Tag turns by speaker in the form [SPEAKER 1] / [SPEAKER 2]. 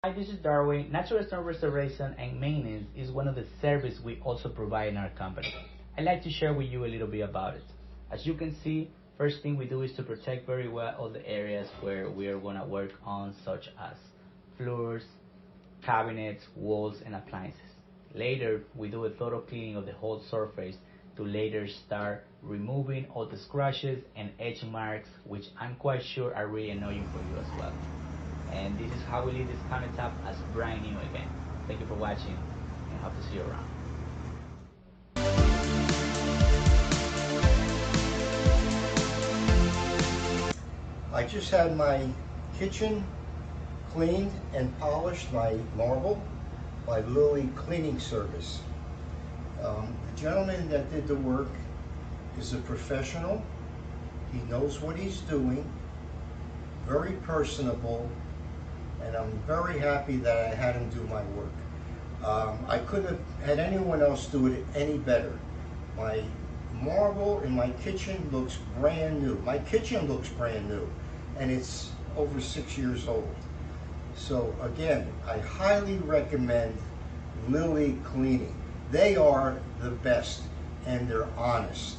[SPEAKER 1] Hi, this is Darwin. Natural stone restoration and maintenance is one of the services we also provide in our company. I'd like to share with you a little bit about it. As you can see, first thing we do is to protect very well all the areas where we are going to work on, such as floors, cabinets, walls, and appliances. Later, we do a thorough cleaning of the whole surface to later start removing all the scratches and edge marks, which I'm quite sure are really annoying for you as well. And this is how we leave this countertop as brand new again. Thank you for watching and hope to see you around.
[SPEAKER 2] I just had my kitchen cleaned and polished, my marble, by Lily Cleaning Service. The gentleman that did the work is a professional. He knows what he's doing, very personable, and I'm very happy that I had him do my work. I couldn't have had anyone else do it any better. My marble in my kitchen looks brand new. My kitchen looks brand new, and it's over 6 years old. So again, I highly recommend Lily Cleaning. They are the best, and they're honest.